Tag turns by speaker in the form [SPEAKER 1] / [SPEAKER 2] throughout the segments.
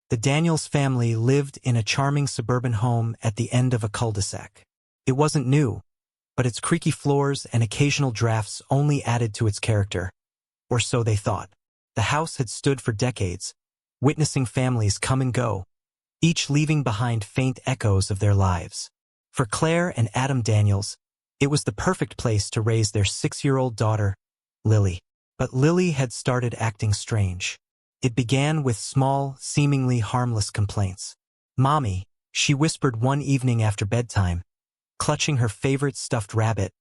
[SPEAKER 1] The Daniels family lived in a charming suburban home at the end of a cul-de-sac. It wasn't new, but its creaky floors and occasional drafts only added to its character, or so they thought. The house had stood for decades, witnessing families come and go, each leaving behind faint echoes of their lives. For Claire and Adam Daniels, it was the perfect place to raise their 6-year-old daughter, Lily. But Lily had started acting strange. It began with small, seemingly harmless complaints. "Mommy," she whispered one evening after bedtime, clutching her favorite stuffed rabbit,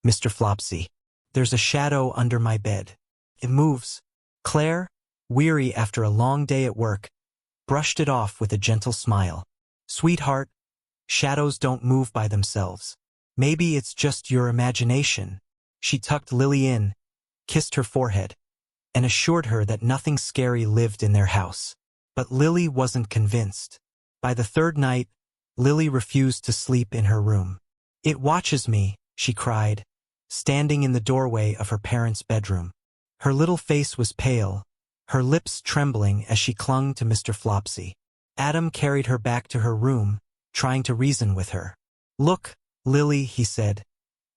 [SPEAKER 1] Mr. Flopsy. "There's a shadow under my bed. It moves." Claire, weary after a long day at work, brushed it off with a gentle smile. "Sweetheart, shadows don't move by themselves. Maybe it's just your imagination." She tucked Lily in, kissed her forehead, and assured her that nothing scary lived in their house. But Lily wasn't convinced. By the third night, Lily refused to sleep in her room. "It watches me," she cried, standing in the doorway of her parents' bedroom. Her little face was pale, her lips trembling as she clung to Mr. Flopsy. Adam carried her back to her room, trying to reason with her. "Look, Lily," he said,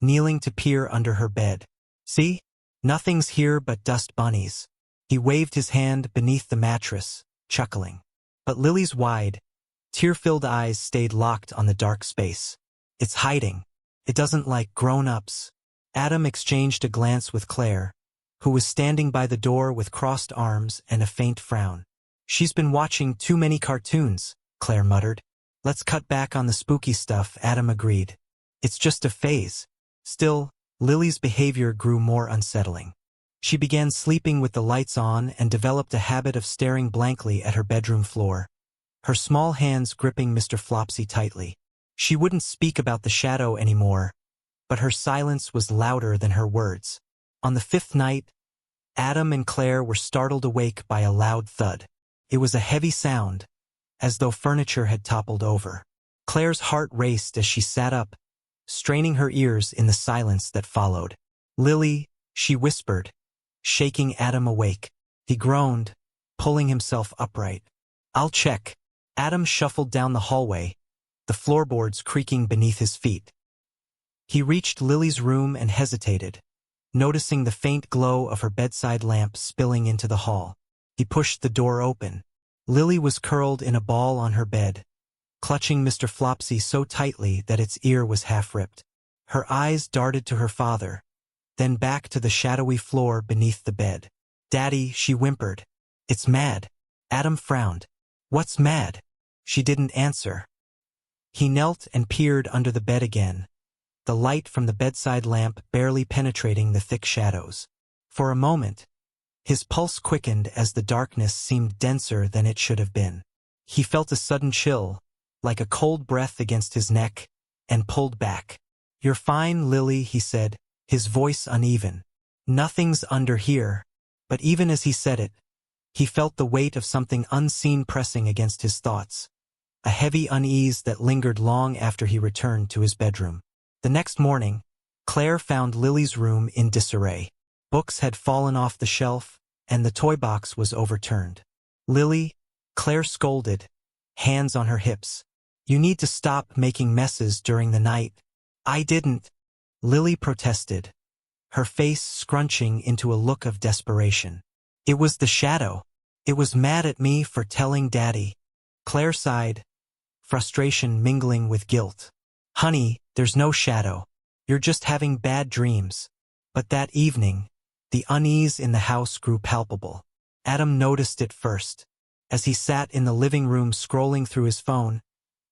[SPEAKER 1] kneeling to peer under her bed. "See? Nothing's here but dust bunnies." He waved his hand beneath the mattress, chuckling. But Lily's wide, tear-filled eyes stayed locked on the dark space. "It's hiding. It doesn't like grown-ups." Adam exchanged a glance with Claire, who was standing by the door with crossed arms and a faint frown. "She's been watching too many cartoons," Claire muttered. "Let's cut back on the spooky stuff," Adam agreed. "It's just a phase." Still, Lily's behavior grew more unsettling. She began sleeping with the lights on and developed a habit of staring blankly at her bedroom floor, her small hands gripping Mr. Flopsy tightly. She wouldn't speak about the shadow anymore, but her silence was louder than her words. On the 5th night, Adam and Claire were startled awake by a loud thud. It was a heavy sound, as though furniture had toppled over. Claire's heart raced as she sat up, straining her ears in the silence that followed. "Lily," she whispered, shaking Adam awake. He groaned, pulling himself upright. "I'll check." Adam shuffled down the hallway, the floorboards creaking beneath his feet. He reached Lily's room and hesitated, noticing the faint glow of her bedside lamp spilling into the hall. He pushed the door open. Lily was curled in a ball on her bed, clutching Mr. Flopsy so tightly that its ear was half-ripped. Her eyes darted to her father, then back to the shadowy floor beneath the bed. "Daddy," she whimpered. "It's mad." Adam frowned. "What's mad?" She didn't answer. He knelt and peered under the bed again, the light from the bedside lamp barely penetrating the thick shadows. For a moment, his pulse quickened as the darkness seemed denser than it should have been. He felt a sudden chill, like a cold breath against his neck, and pulled back. "You're fine, Lily," he said, his voice uneven. "Nothing's under here." But even as he said it, he felt the weight of something unseen pressing against his thoughts, a heavy unease that lingered long after he returned to his bedroom. The next morning, Claire found Lily's room in disarray. Books had fallen off the shelf, and the toy box was overturned. "Lily," Claire scolded, hands on her hips. "You need to stop making messes during the night." "I didn't," Lily protested, her face scrunching into a look of desperation. "It was the shadow. It was mad at me for telling Daddy." Claire sighed, frustration mingling with guilt. "Honey, there's no shadow. You're just having bad dreams." But that evening, the unease in the house grew palpable. Adam noticed it first. As he sat in the living room scrolling through his phone,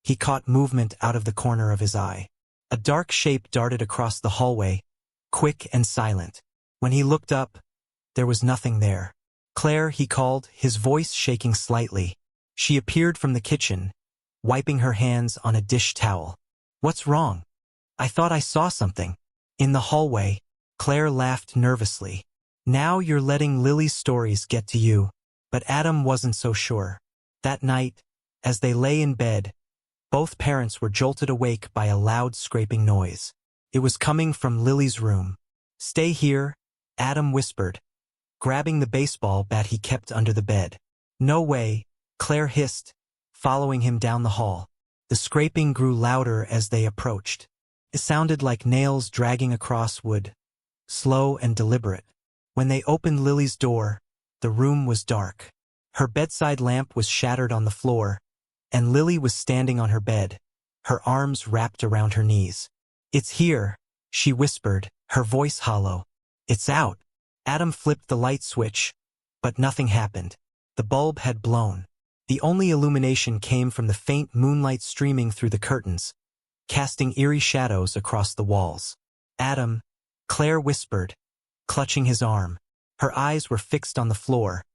[SPEAKER 1] he caught movement out of the corner of his eye. A dark shape darted across the hallway, quick and silent. When he looked up, there was nothing there. "Claire," he called, his voice shaking slightly. She appeared from the kitchen, wiping her hands on a dish towel. "What's wrong?" "I thought I saw something." "In the hallway." Claire laughed nervously. "Now you're letting Lily's stories get to you." But Adam wasn't so sure. That night, as they lay in bed, both parents were jolted awake by a loud scraping noise. It was coming from Lily's room. "Stay here," Adam whispered, grabbing the baseball bat he kept under the bed. "No way," Claire hissed, following him down the hall. The scraping grew louder as they approached. It sounded like nails dragging across wood, slow and deliberate. When they opened Lily's door, the room was dark. Her bedside lamp was shattered on the floor, and Lily was standing on her bed, her arms wrapped around her knees. "It's here," she whispered, her voice hollow. "It's out." Adam flipped the light switch, but nothing happened. The bulb had blown. The only illumination came from the faint moonlight streaming through the curtains, casting eerie shadows across the walls. "Adam," Claire whispered, clutching his arm. Her eyes were fixed on the floor,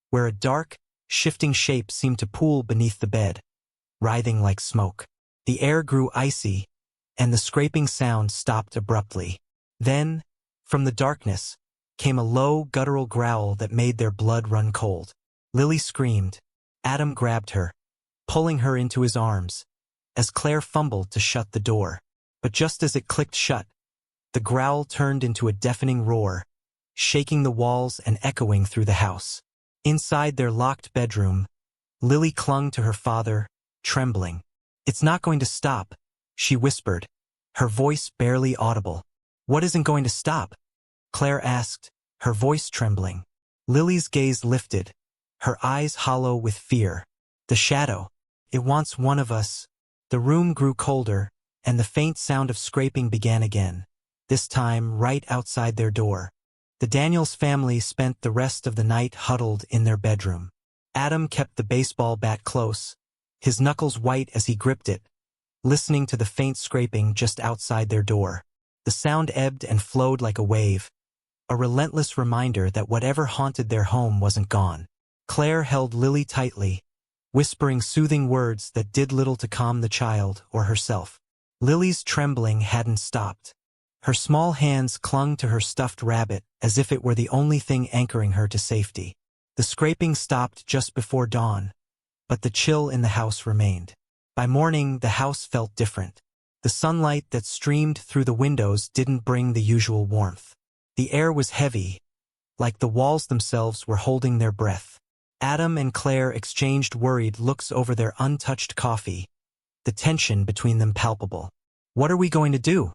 [SPEAKER 1] where a dark, shifting shape seemed to pool beneath the bed, writhing like smoke. The air grew icy, and the scraping sound stopped abruptly. Then, from the darkness, came a low, guttural growl that made their blood run cold. Lily screamed. Adam grabbed her, pulling her into his arms, as Claire fumbled to shut the door. But just as it clicked shut, the growl turned into a deafening roar, shaking the walls and echoing through the house. Inside their locked bedroom, Lily clung to her father, trembling. "It's not going to stop," she whispered, her voice barely audible. "What isn't going to stop?" Claire asked, her voice trembling. Lily's gaze lifted, her eyes hollow with fear. "The shadow. It wants one of us." The room grew colder, and the faint sound of scraping began again, this time right outside their door. The Daniels family spent the rest of the night huddled in their bedroom. Adam kept the baseball bat close, his knuckles white as he gripped it, listening to the faint scraping just outside their door. The sound ebbed and flowed like a wave, a relentless reminder that whatever haunted their home wasn't gone. Claire held Lily tightly, whispering soothing words that did little to calm the child or herself. Lily's trembling hadn't stopped. Her small hands clung to her stuffed rabbit as if it were the only thing anchoring her to safety. The scraping stopped just before dawn, but the chill in the house remained. By morning, the house felt different. The sunlight that streamed through the windows didn't bring the usual warmth. The air was heavy, like the walls themselves were holding their breath. Adam and Claire exchanged worried looks over their untouched coffee, the tension between them palpable. "What are we going to do?"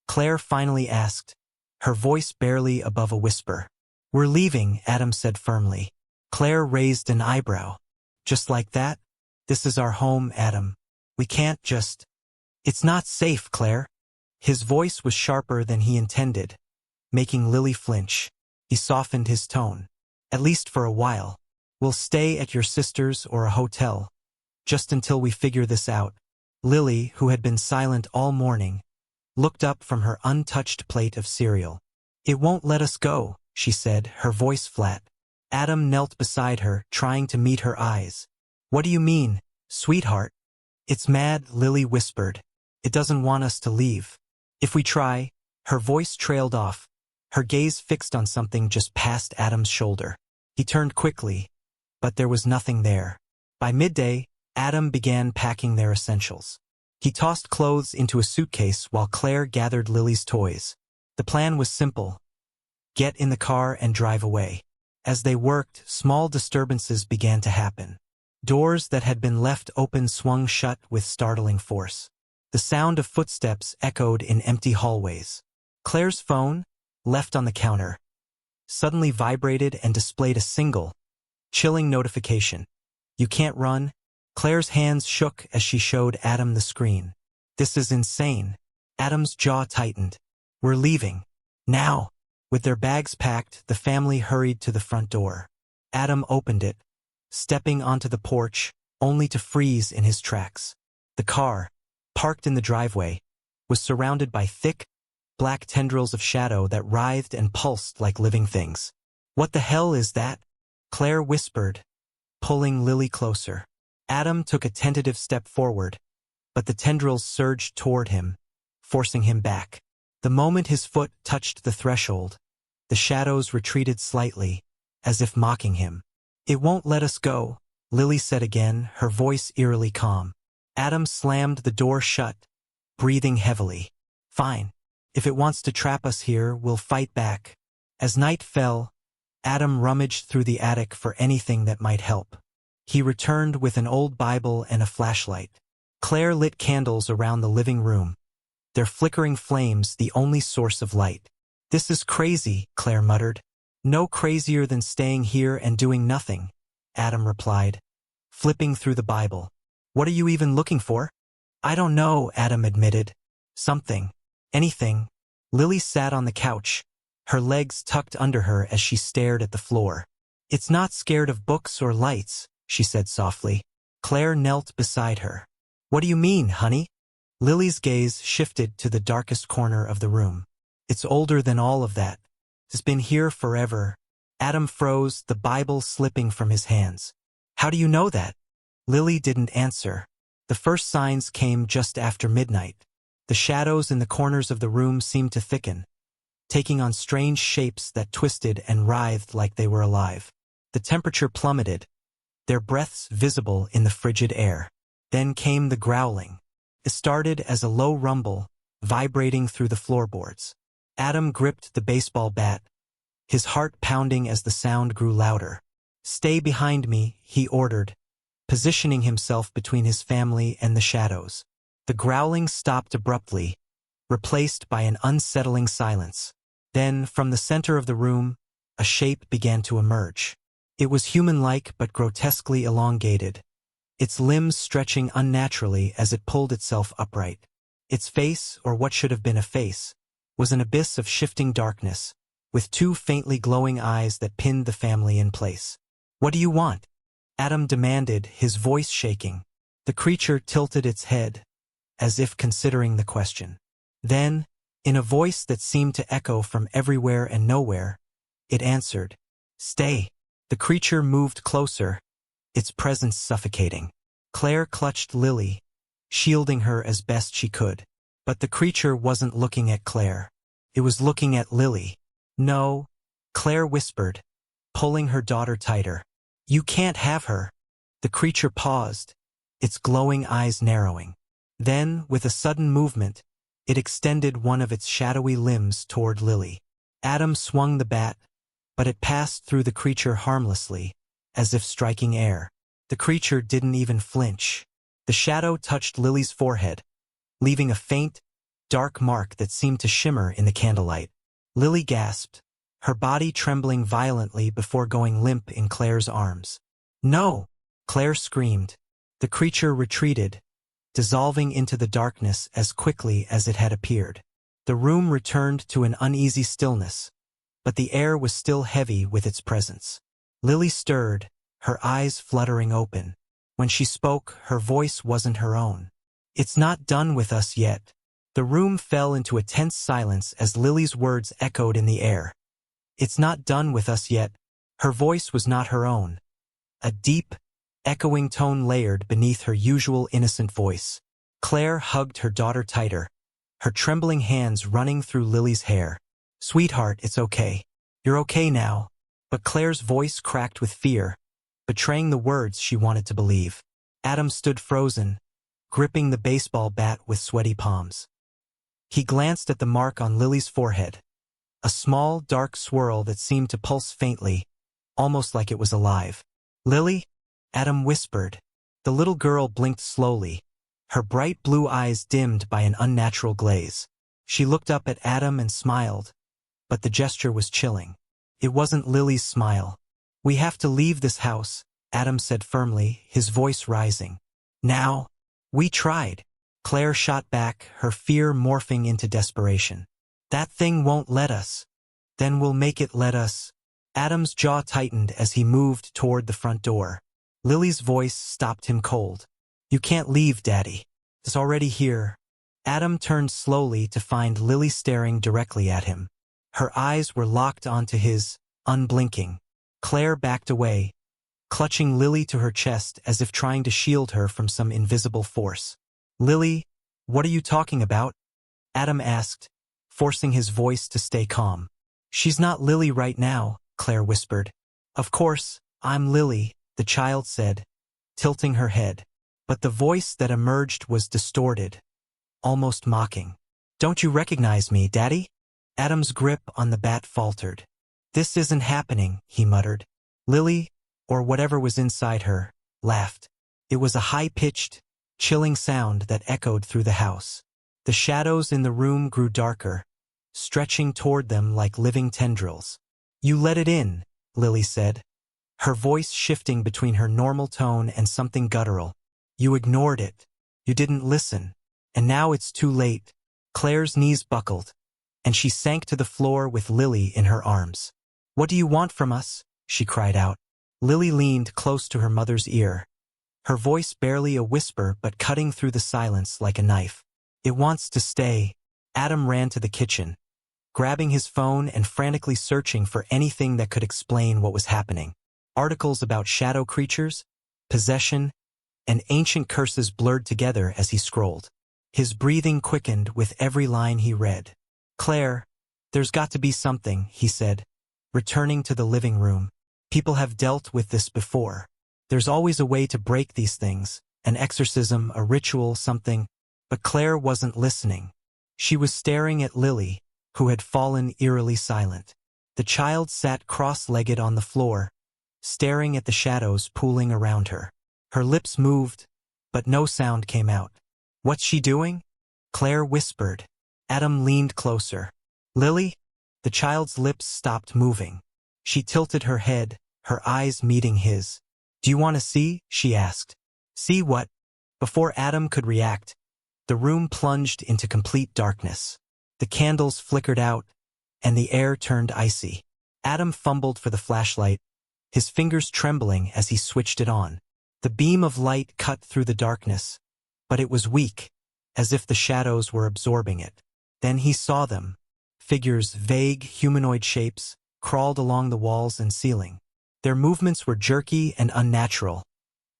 [SPEAKER 1] Claire finally asked, her voice barely above a whisper. "We're leaving," Adam said firmly. Claire raised an eyebrow. "Just like that? This is our home, Adam. We can't just—" "It's not safe, Claire." His voice was sharper than he intended, making Lily flinch. He softened his tone. "At least for a while. We'll stay at your sister's or a hotel, just until we figure this out." Lily, who had been silent all morning, looked up from her untouched plate of cereal. "It won't let us go," she said, her voice flat. Adam knelt beside her, trying to meet her eyes. "What do you mean, sweetheart?" "It's mad," Lily whispered. "It doesn't want us to leave. If we try—" Her voice trailed off, her gaze fixed on something just past Adam's shoulder. He turned quickly, but there was nothing there. By midday, Adam began packing their essentials. He tossed clothes into a suitcase while Claire gathered Lily's toys. The plan was simple: get in the car and drive away. As they worked, small disturbances began to happen. Doors that had been left open swung shut with startling force. The sound of footsteps echoed in empty hallways. Claire's phone, left on the counter, suddenly vibrated and displayed a single, chilling notification. "You can't run." Claire's hands shook as she showed Adam the screen. "This is insane." Adam's jaw tightened. "We're leaving. Now." With their bags packed, the family hurried to the front door. Adam opened it, stepping onto the porch, only to freeze in his tracks. The car, parked in the driveway, was surrounded by thick, black tendrils of shadow that writhed and pulsed like living things. "What the hell is that?" Claire whispered, pulling Lily closer. Adam took a tentative step forward, but the tendrils surged toward him, forcing him back. The moment his foot touched the threshold, the shadows retreated slightly, as if mocking him. "It won't let us go," Lily said again, her voice eerily calm. Adam slammed the door shut, breathing heavily. "Fine. If it wants to trap us here, we'll fight back." As night fell, Adam rummaged through the attic for anything that might help. He returned with an old Bible and a flashlight. Claire lit candles around the living room, their flickering flames the only source of light. "This is crazy," Claire muttered. "No crazier than staying here and doing nothing," Adam replied, flipping through the Bible. "What are you even looking for?" "I don't know," Adam admitted. "Something. Anything." Lily sat on the couch, her legs tucked under her as she stared at the floor. "It's not scared of books or lights," she said softly. Claire knelt beside her. "What do you mean, honey?" Lily's gaze shifted to the darkest corner of the room. "It's older than all of that. It's been here forever." Adam froze, the Bible slipping from his hands. "How do you know that?" Lily didn't answer. The first signs came just after midnight. The shadows in the corners of the room seemed to thicken, taking on strange shapes that twisted and writhed like they were alive. The temperature plummeted, their breaths visible in the frigid air. Then came the growling. It started as a low rumble, vibrating through the floorboards. Adam gripped the baseball bat, his heart pounding as the sound grew louder. "Stay behind me," he ordered, positioning himself between his family and the shadows. The growling stopped abruptly, replaced by an unsettling silence. Then, from the center of the room, a shape began to emerge. It was human-like but grotesquely elongated, its limbs stretching unnaturally as it pulled itself upright. Its face, or what should have been a face, was an abyss of shifting darkness, with two faintly glowing eyes that pinned the family in place. "What do you want?" Adam demanded, his voice shaking. The creature tilted its head, as if considering the question. Then, in a voice that seemed to echo from everywhere and nowhere, it answered, "Stay." The creature moved closer, its presence suffocating. Claire clutched Lily, shielding her as best she could. But the creature wasn't looking at Claire. It was looking at Lily. "No," Claire whispered, pulling her daughter tighter. "You can't have her." The creature paused, its glowing eyes narrowing. Then, with a sudden movement, it extended one of its shadowy limbs toward Lily. Adam swung the bat, but it passed through the creature harmlessly, as if striking air. The creature didn't even flinch. The shadow touched Lily's forehead, leaving a faint, dark mark that seemed to shimmer in the candlelight. Lily gasped, her body trembling violently before going limp in Claire's arms. "No!" Claire screamed. The creature retreated, dissolving into the darkness as quickly as it had appeared. The room returned to an uneasy stillness, but the air was still heavy with its presence. Lily stirred, her eyes fluttering open. When she spoke, her voice wasn't her own. "It's not done with us yet." The room fell into a tense silence as Lily's words echoed in the air. "It's not done with us yet." Her voice was not her own. A deep, echoing tone layered beneath her usual innocent voice. Claire hugged her daughter tighter, her trembling hands running through Lily's hair. "Sweetheart, it's okay. You're okay now." But Claire's voice cracked with fear, betraying the words she wanted to believe. Adam stood frozen, gripping the baseball bat with sweaty palms. He glanced at the mark on Lily's forehead, a small, dark swirl that seemed to pulse faintly, almost like it was alive. "Lily?" Adam whispered. The little girl blinked slowly, her bright blue eyes dimmed by an unnatural glaze. She looked up at Adam and smiled, but the gesture was chilling. It wasn't Lily's smile. "We have to leave this house," Adam said firmly, his voice rising. "Now." "We tried." Claire shot back, her fear morphing into desperation. "That thing won't let us." "Then we'll make it let us." Adam's jaw tightened as he moved toward the front door. Lily's voice stopped him cold. "You can't leave, Daddy. It's already here." Adam turned slowly to find Lily staring directly at him. Her eyes were locked onto his, unblinking. Claire backed away, clutching Lily to her chest as if trying to shield her from some invisible force. "Lily, what are you talking about?" Adam asked, forcing his voice to stay calm. "She's not Lily right now," Claire whispered. "Of course, I'm Lily," the child said, tilting her head. But the voice that emerged was distorted, almost mocking. "Don't you recognize me, Daddy?" Adam's grip on the bat faltered. "This isn't happening," he muttered. Lily, or whatever was inside her, laughed. It was a high-pitched, chilling sound that echoed through the house. The shadows in the room grew darker, stretching toward them like living tendrils. "You let it in," Lily said, her voice shifting between her normal tone and something guttural. "You ignored it. You didn't listen. And now it's too late." Claire's knees buckled, and she sank to the floor with Lily in her arms. "What do you want from us?" she cried out. Lily leaned close to her mother's ear, her voice barely a whisper but cutting through the silence like a knife. "It wants to stay." Adam ran to the kitchen, grabbing his phone and frantically searching for anything that could explain what was happening. Articles about shadow creatures, possession, and ancient curses blurred together as he scrolled. His breathing quickened with every line he read. "Claire, there's got to be something," he said, returning to the living room. "People have dealt with this before. There's always a way to break these things, an exorcism, a ritual, something." But Claire wasn't listening. She was staring at Lily, who had fallen eerily silent. The child sat cross-legged on the floor, staring at the shadows pooling around her. Her lips moved, but no sound came out. "What's she doing?" Claire whispered. Adam leaned closer. "Lily?" The child's lips stopped moving. She tilted her head, her eyes meeting his. "Do you want to see?" she asked. "See what?" Before Adam could react, the room plunged into complete darkness. The candles flickered out, and the air turned icy. Adam fumbled for the flashlight, his fingers trembling as he switched it on. The beam of light cut through the darkness, but it was weak, as if the shadows were absorbing it. Then he saw them. Figures, vague, humanoid shapes, crawled along the walls and ceiling. Their movements were jerky and unnatural,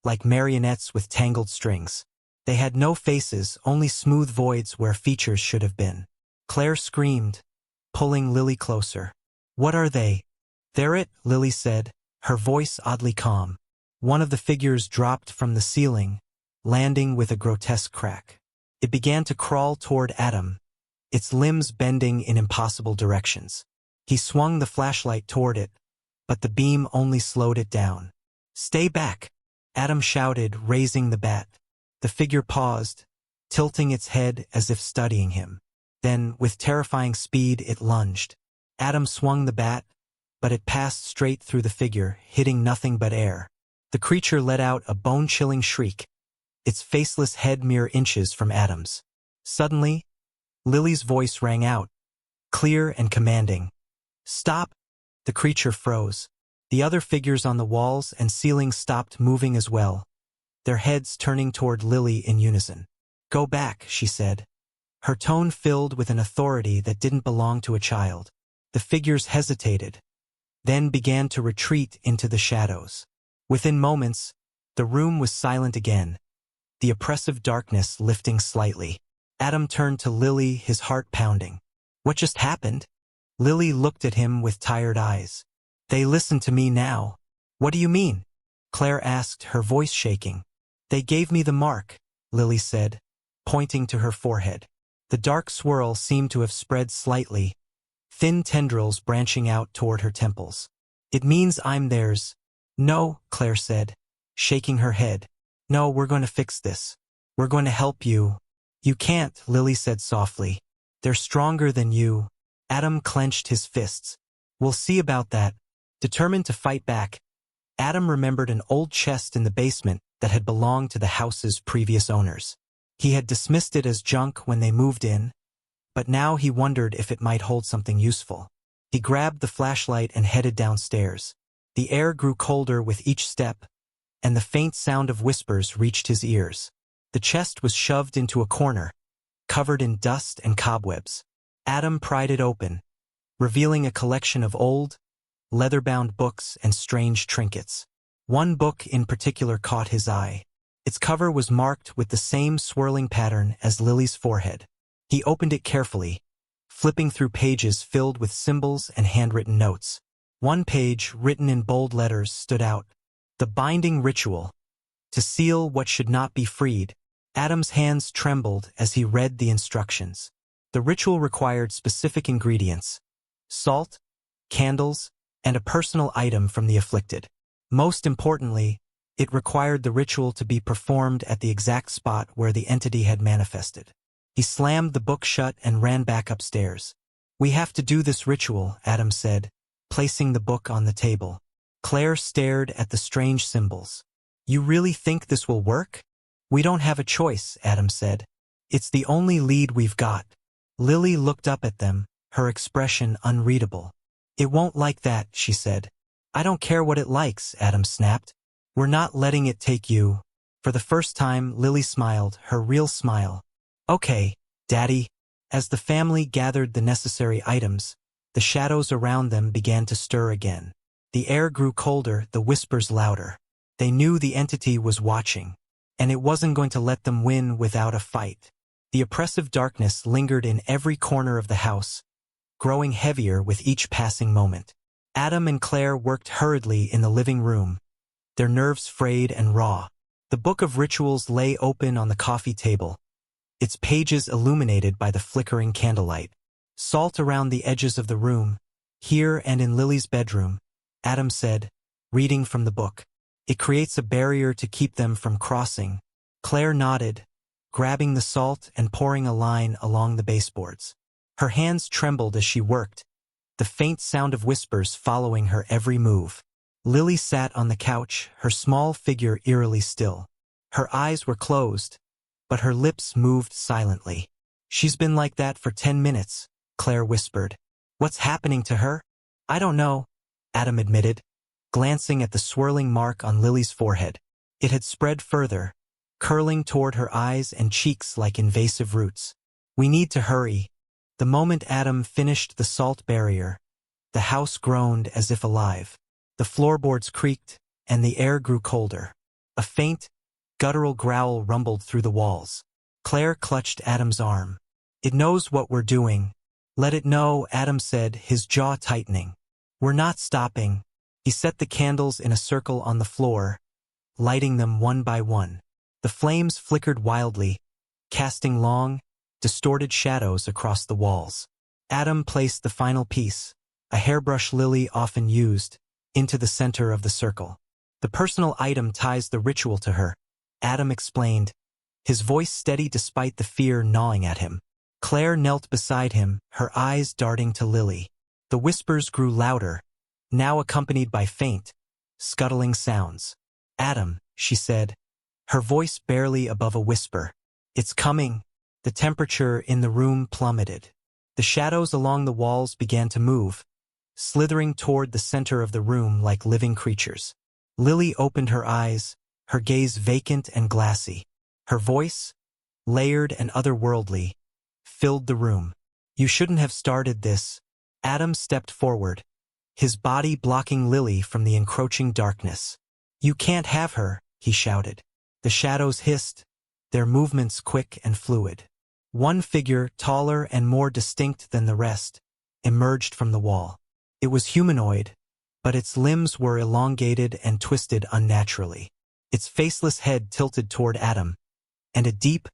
[SPEAKER 1] like marionettes with tangled strings. They had no faces, only smooth voids where features should have been. Claire screamed, pulling Lily closer. "What are they?" "They're it," Lily said, her voice oddly calm. One of the figures dropped from the ceiling, landing with a grotesque crack. It began to crawl toward Adam, its limbs bending in impossible directions. He swung the flashlight toward it, but the beam only slowed it down. "Stay back!" Adam shouted, raising the bat. The figure paused, tilting its head as if studying him. Then, with terrifying speed, it lunged. Adam swung the bat, but it passed straight through the figure, hitting nothing but air. The creature let out a bone-chilling shriek, its faceless head mere inches from Adam's. Suddenly, Lily's voice rang out, clear and commanding. "Stop!" The creature froze. The other figures on the walls and ceiling stopped moving as well, their heads turning toward Lily in unison. "Go back," she said, her tone filled with an authority that didn't belong to a child. The figures hesitated, then began to retreat into the shadows. Within moments, the room was silent again, the oppressive darkness lifting slightly. Adam turned to Lily, his heart pounding. "What just happened?" Lily looked at him with tired eyes. "They listen to me now." "What do you mean?" Claire asked, her voice shaking. "They gave me the mark," Lily said, pointing to her forehead. The dark swirl seemed to have spread slightly, thin tendrils branching out toward her temples. "It means I'm theirs." "No," Claire said, shaking her head. "No, we're going to fix this. We're going to help you." "You can't," Lily said softly. "They're stronger than you." Adam clenched his fists. "We'll see about that." Determined to fight back, Adam remembered an old chest in the basement that had belonged to the house's previous owners. He had dismissed it as junk when they moved in, but now he wondered if it might hold something useful. He grabbed the flashlight and headed downstairs. The air grew colder with each step, and the faint sound of whispers reached his ears. The chest was shoved into a corner, covered in dust and cobwebs. Adam pried it open, revealing a collection of old, leather-bound books and strange trinkets. One book in particular caught his eye. Its cover was marked with the same swirling pattern as Lily's forehead. He opened it carefully, flipping through pages filled with symbols and handwritten notes. One page, written in bold letters, stood out. "The binding ritual. To seal what should not be freed." Adam's hands trembled as he read the instructions. The ritual required specific ingredients: salt, candles, and a personal item from the afflicted. Most importantly, It required the ritual to be performed at the exact spot where the entity had manifested. He slammed the book shut and ran back upstairs. "We have to do this ritual," Adam said, placing the book on the table. Claire stared at the strange symbols. "You really think this will work?" "We don't have a choice," Adam said. "It's the only lead we've got." Lily looked up at them, her expression unreadable. "It won't like that," she said. "I don't care what it likes," Adam snapped. "We're not letting it take you." For the first time, Lily smiled, her real smile. "Okay, Daddy." As the family gathered the necessary items, the shadows around them began to stir again. The air grew colder, the whispers louder. They knew the entity was watching, and it wasn't going to let them win without a fight. The oppressive darkness lingered in every corner of the house, growing heavier with each passing moment. Adam and Claire worked hurriedly in the living room, their nerves frayed and raw. The book of rituals lay open on the coffee table, its pages illuminated by the flickering candlelight. "Salt around the edges of the room, here and in Lily's bedroom," Adam said, reading from the book. "It creates a barrier to keep them from crossing." Claire nodded, grabbing the salt and pouring a line along the baseboards. Her hands trembled as she worked, the faint sound of whispers following her every move. Lily sat on the couch, her small figure eerily still. Her eyes were closed, but her lips moved silently. "She's been like that for 10 minutes, Claire whispered. "What's happening to her?" "I don't know," Adam admitted, glancing at the swirling mark on Lily's forehead. It had spread further, curling toward her eyes and cheeks like invasive roots. "We need to hurry." The moment Adam finished the salt barrier, the house groaned as if alive. The floorboards creaked, and the air grew colder. A faint, guttural growl rumbled through the walls. Claire clutched Adam's arm. "It knows what we're doing. Let it know," Adam said, his jaw tightening. "We're not stopping." He set the candles in a circle on the floor, lighting them one by one. The flames flickered wildly, casting long, distorted shadows across the walls. Adam placed the final piece, a hairbrush Lily often used, into the center of the circle. "The personal item ties the ritual to her," Adam explained, his voice steady despite the fear gnawing at him. Claire knelt beside him, her eyes darting to Lily. The whispers grew louder, now accompanied by faint, scuttling sounds. "Adam," she said, her voice barely above a whisper. "It's coming." The temperature in the room plummeted. The shadows along the walls began to move, slithering toward the center of the room like living creatures. Lily opened her eyes, her gaze vacant and glassy. Her voice, layered and otherworldly, filled the room. "You shouldn't have started this." Adam stepped forward, his body blocking Lily from the encroaching darkness. "You can't have her," he shouted. The shadows hissed, their movements quick and fluid. One figure, taller and more distinct than the rest, emerged from the wall. It was humanoid, but its limbs were elongated and twisted unnaturally. Its faceless head tilted toward Adam, and a deep,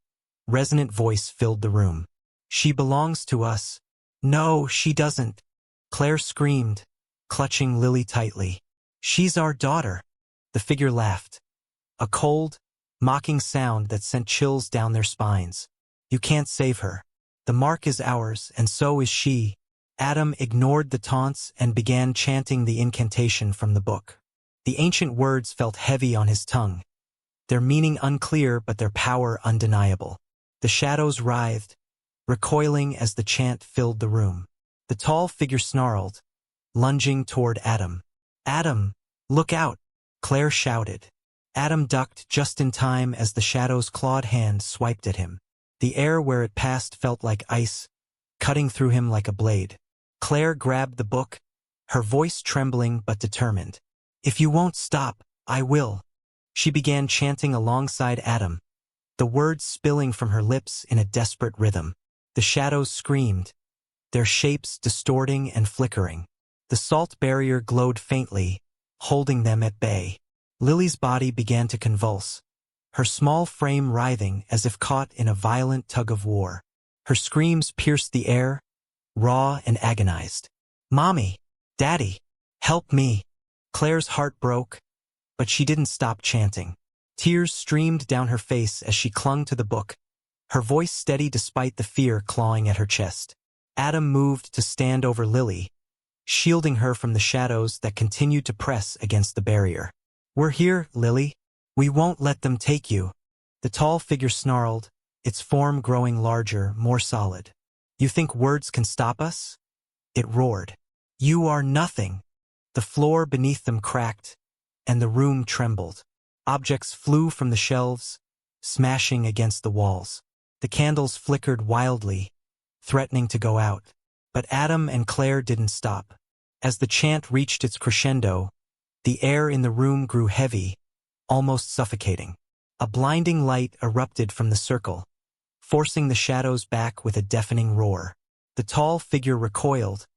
[SPEAKER 1] resonant voice filled the room. "She belongs to us." "No, she doesn't," Claire screamed, clutching Lily tightly. "She's our daughter." The figure laughed, a cold, mocking sound that sent chills down their spines. "You can't save her. The mark is ours, and so is she." Adam ignored the taunts and began chanting the incantation from the book. The ancient words felt heavy on his tongue, their meaning unclear but their power undeniable. The shadows writhed, recoiling as the chant filled the room. The tall figure snarled, lunging toward Adam. "Adam, look out!" Claire shouted. Adam ducked just in time as the shadow's clawed hand swiped at him. The air where it passed felt like ice, cutting through him like a blade. Claire grabbed the book, her voice trembling but determined. "If you won't stop, I will." She began chanting alongside Adam, the words spilling from her lips in a desperate rhythm. The shadows screamed, their shapes distorting and flickering. The salt barrier glowed faintly, holding them at bay. Lily's body began to convulse, her small frame writhing as if caught in a violent tug of war. Her screams pierced the air, raw and agonized. "Mommy! Daddy! Help me!" Claire's heart broke, but she didn't stop chanting. Tears streamed down her face as she clung to the book, her voice steady despite the fear clawing at her chest. Adam moved to stand over Lily, shielding her from the shadows that continued to press against the barrier. "We're here, Lily. We won't let them take you." The tall figure snarled, its form growing larger, more solid. "You think words can stop us?" It roared. "You are nothing." The floor beneath them cracked, and the room trembled. Objects flew from the shelves, smashing against the walls. The candles flickered wildly, threatening to go out. But Adam and Claire didn't stop. As the chant reached its crescendo, the air in the room grew heavy, almost suffocating. A blinding light erupted from the circle, forcing the shadows back with a deafening roar. The tall figure recoiled,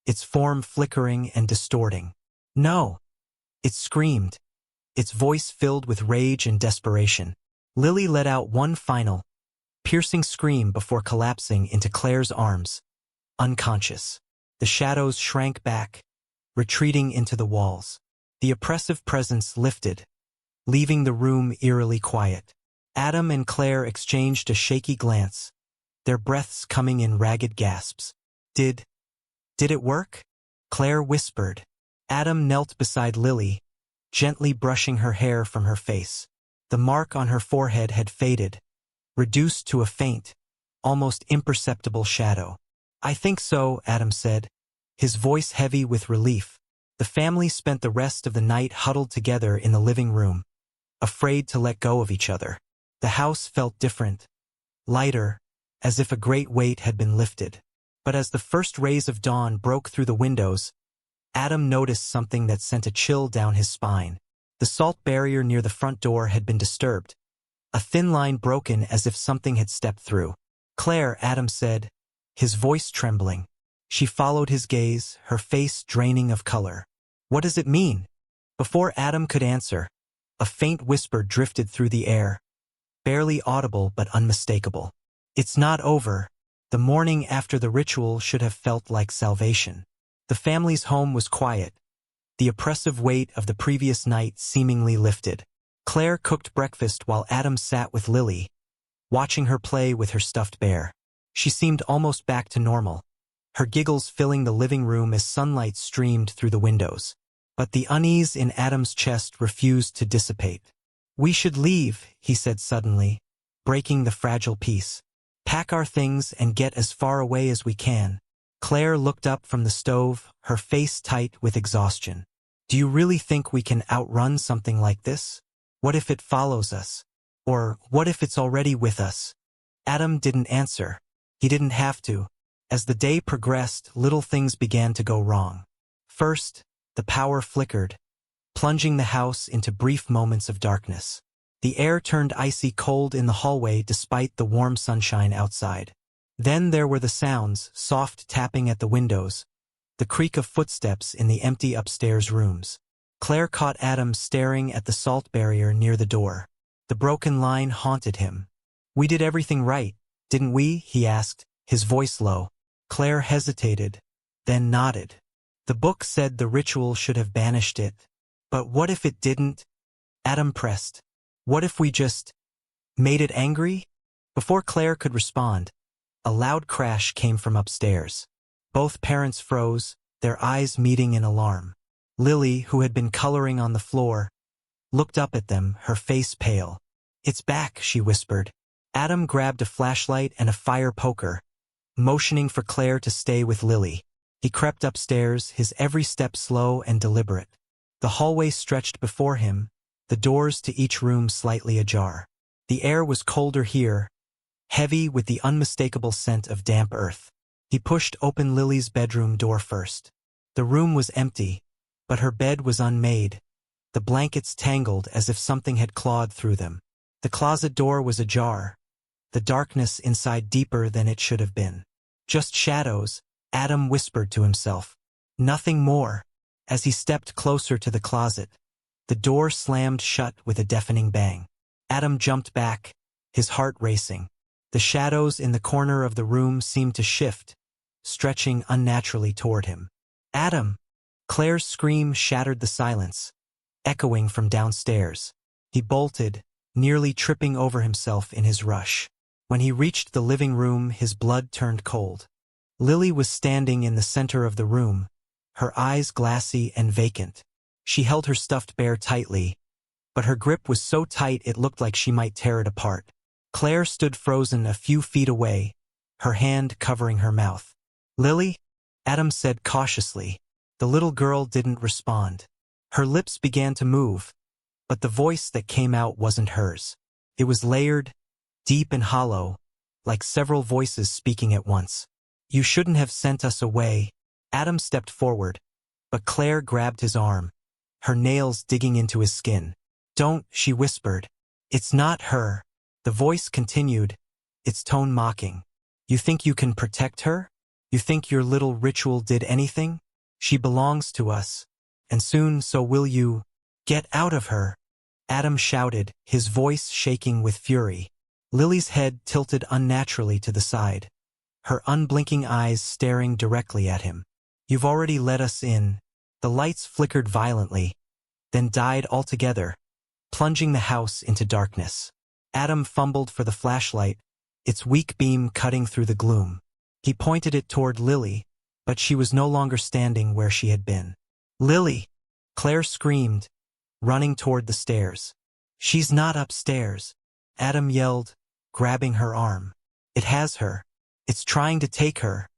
[SPEAKER 1] its form flickering and distorting. "No!" It screamed, its voice filled with rage and desperation. Lily let out one final, piercing scream before collapsing into Claire's arms, unconscious. The shadows shrank back, retreating into the walls. The oppressive presence lifted, leaving the room eerily quiet. Adam and Claire exchanged a shaky glance, their breaths coming in ragged gasps. Did it work?" Claire whispered. Adam knelt beside Lily, gently brushing her hair from her face. The mark on her forehead had faded, reduced to a faint, almost imperceptible shadow. "I think so," Adam said, his voice heavy with relief. The family spent the rest of the night huddled together in the living room, afraid to let go of each other. The house felt different, lighter, as if a great weight had been lifted. But as the first rays of dawn broke through the windows, Adam noticed something that sent a chill down his spine. The salt barrier near the front door had been disturbed, a thin line broken as if something had stepped through. "Claire," Adam said, his voice trembling. She followed his gaze, her face draining of color. "What does it mean?" Before Adam could answer, a faint whisper drifted through the air, barely audible but unmistakable. "It's not over." The morning after the ritual should have felt like salvation. The family's home was quiet, the oppressive weight of the previous night seemingly lifted. Claire cooked breakfast while Adam sat with Lily, watching her play with her stuffed bear. She seemed almost back to normal, her giggles filling the living room as sunlight streamed through the windows. But the unease in Adam's chest refused to dissipate. "We should leave," he said suddenly, breaking the fragile peace. "Pack our things and get as far away as we can." Claire looked up from the stove, her face tight with exhaustion. "Do you really think we can outrun something like this? What if it follows us? Or what if it's already with us?" Adam didn't answer. He didn't have to. As the day progressed, little things began to go wrong. First, the power flickered, plunging the house into brief moments of darkness. The air turned icy cold in the hallway despite the warm sunshine outside. Then there were the sounds, soft tapping at the windows, the creak of footsteps in the empty upstairs rooms. Claire caught Adam staring at the salt barrier near the door. The broken line haunted him. "We did everything right, didn't we?" he asked, his voice low. Claire hesitated, then nodded. "The book said the ritual should have banished it. But what if it didn't?" Adam pressed. "What if we just made it angry?" Before Claire could respond, a loud crash came from upstairs. Both parents froze, their eyes meeting in alarm. Lily, who had been coloring on the floor, looked up at them, her face pale. "It's back," she whispered. Adam grabbed a flashlight and a fire poker, motioning for Claire to stay with Lily. He crept upstairs, his every step slow and deliberate. The hallway stretched before him, the doors to each room slightly ajar. The air was colder here, heavy with the unmistakable scent of damp earth. He pushed open Lily's bedroom door first. The room was empty, but her bed was unmade, the blankets tangled as if something had clawed through them. The closet door was ajar, the darkness inside deeper than it should have been. "Just shadows," Adam whispered to himself. "Nothing more." As he stepped closer to the closet, the door slammed shut with a deafening bang. Adam jumped back, his heart racing. The shadows in the corner of the room seemed to shift, stretching unnaturally toward him. "Adam!" Claire's scream shattered the silence, echoing from downstairs. He bolted, nearly tripping over himself in his rush. When he reached the living room, his blood turned cold. Lily was standing in the center of the room, her eyes glassy and vacant. She held her stuffed bear tightly, but her grip was so tight it looked like she might tear it apart. Claire stood frozen a few feet away, her hand covering her mouth. "Lily?" Adam said cautiously. The little girl didn't respond. Her lips began to move, but the voice that came out wasn't hers. It was layered, deep and hollow, like several voices speaking at once. "You shouldn't have sent us away." Adam stepped forward, but Claire grabbed his arm, her nails digging into his skin. "Don't," she whispered. "It's not her." The voice continued, its tone mocking. "You think you can protect her? You think your little ritual did anything? She belongs to us, and soon so will you. Get out of her." Adam shouted, his voice shaking with fury. Lily's head tilted unnaturally to the side, her unblinking eyes staring directly at him. "You've already let us in." The lights flickered violently, then died altogether, plunging the house into darkness. Adam fumbled for the flashlight, its weak beam cutting through the gloom. He pointed it toward Lily, but she was no longer standing where she had been. "Lily!" Claire screamed, running toward the stairs. "She's not upstairs," Adam yelled, grabbing her arm. "It has her. It's trying to take her."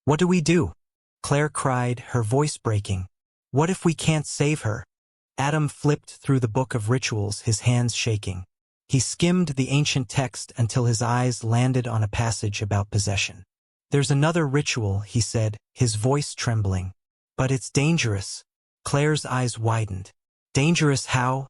[SPEAKER 1] "What do we do?" Claire cried, her voice breaking. "What if we can't save her?" Adam flipped through the book of rituals, his hands shaking. He skimmed the ancient text until his eyes landed on a passage about possession. "There's another ritual," he said, his voice trembling. "But it's dangerous." Claire's eyes widened. "Dangerous how?"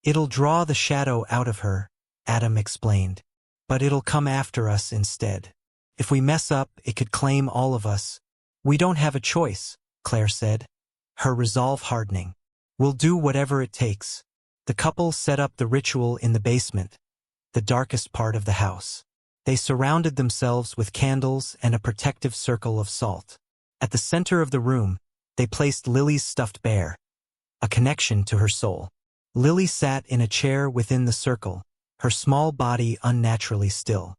[SPEAKER 1] "It'll draw the shadow out of her," Adam explained. "But it'll come after us instead. If we mess up, it could claim all of us." "We don't have a choice," Claire said, her resolve hardening. "We'll do whatever it takes." The couple set up the ritual in the basement, the darkest part of the house. They surrounded themselves with candles and a protective circle of salt. At the center of the room, they placed Lily's stuffed bear, a connection to her soul. Lily sat in a chair within the circle, her small body unnaturally still.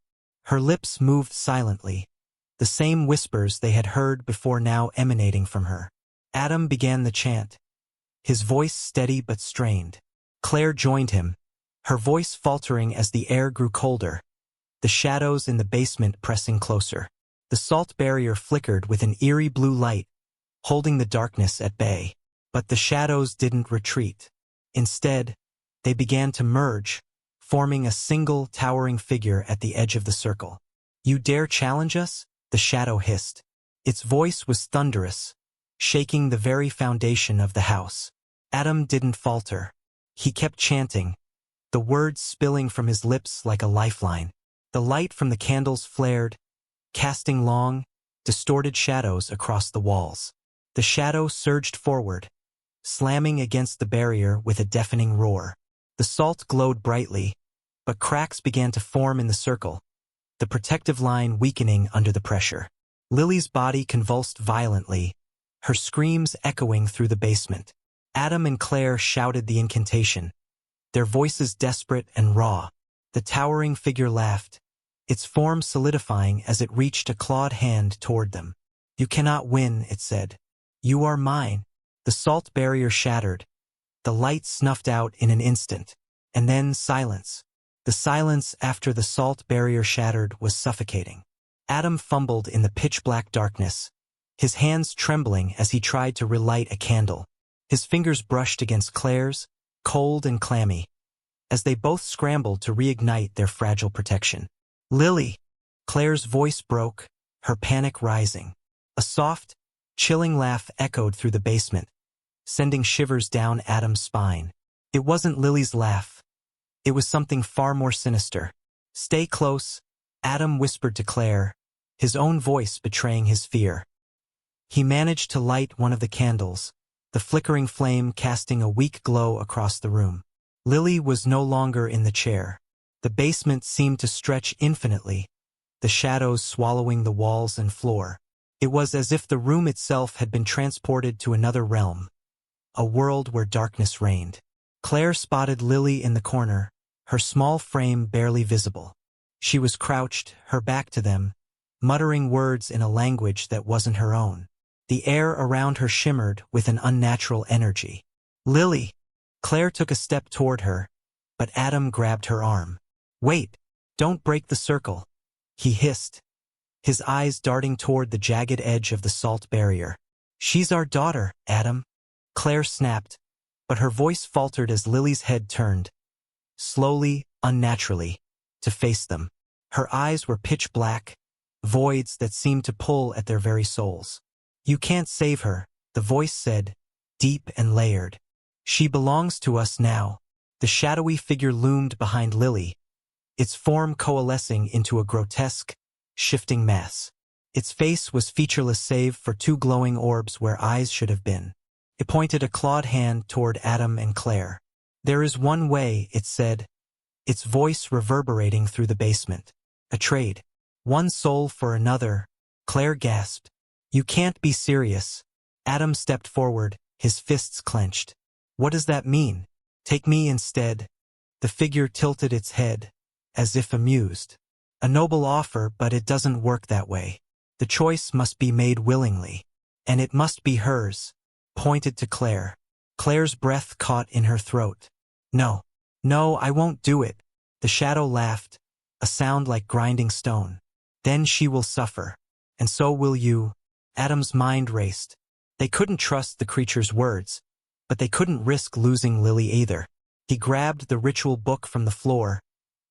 [SPEAKER 1] Her lips moved silently, the same whispers they had heard before now emanating from her. Adam began the chant, his voice steady but strained. Claire joined him, her voice faltering as the air grew colder, the shadows in the basement pressing closer. The salt barrier flickered with an eerie blue light, holding the darkness at bay. But the shadows didn't retreat. Instead, they began to merge, forming a single towering figure at the edge of the circle. "You dare challenge us?" the shadow hissed. Its voice was thunderous, shaking the very foundation of the house. Adam didn't falter. He kept chanting, the words spilling from his lips like a lifeline. The light from the candles flared, casting long, distorted shadows across the walls. The shadow surged forward, slamming against the barrier with a deafening roar. The salt glowed brightly, but cracks began to form in the circle, the protective line weakening under the pressure. Lily's body convulsed violently, her screams echoing through the basement. Adam and Claire shouted the incantation, their voices desperate and raw. The towering figure laughed, its form solidifying as it reached a clawed hand toward them. "You cannot win," it said. "You are mine." The salt barrier shattered, the light snuffed out in an instant, and then silence. The silence after the salt barrier shattered was suffocating. Adam fumbled in the pitch-black darkness, his hands trembling as he tried to relight a candle. His fingers brushed against Claire's, cold and clammy, as they both scrambled to reignite their fragile protection. "Lily!" Claire's voice broke, her panic rising. A soft, chilling laugh echoed through the basement, sending shivers down Adam's spine. It wasn't Lily's laugh. It was something far more sinister. "Stay close," Adam whispered to Claire, his own voice betraying his fear. He managed to light one of the candles, the flickering flame casting a weak glow across the room. Lily was no longer in the chair. The basement seemed to stretch infinitely, the shadows swallowing the walls and floor. It was as if the room itself had been transported to another realm, a world where darkness reigned. Claire spotted Lily in the corner, her small frame barely visible. She was crouched, her back to them, muttering words in a language that wasn't her own. The air around her shimmered with an unnatural energy. "Lily!" Claire took a step toward her, but Adam grabbed her arm. "Wait! Don't break the circle," he hissed, his eyes darting toward the jagged edge of the salt barrier. "She's our daughter, Adam," Claire snapped, but her voice faltered as Lily's head turned, slowly, unnaturally, to face them. Her eyes were pitch black, voids that seemed to pull at their very souls. "You can't save her," the voice said, deep and layered. "She belongs to us now." The shadowy figure loomed behind Lily, its form coalescing into a grotesque, shifting mass. Its face was featureless save for two glowing orbs where eyes should have been. It pointed a clawed hand toward Adam and Claire. "There is one way," it said, its voice reverberating through the basement. "A trade. One soul for another." Claire gasped. "You can't be serious." Adam stepped forward, his fists clenched. "What does that mean?" "Take me instead." The figure tilted its head, as if amused. "A noble offer, but it doesn't work that way. The choice must be made willingly. And it must be hers," pointed to Claire. Claire's breath caught in her throat. "No. No, I won't do it." The shadow laughed, a sound like grinding stone. "Then she will suffer. And so will you." Adam's mind raced. They couldn't trust the creature's words, but they couldn't risk losing Lily either. He grabbed the ritual book from the floor,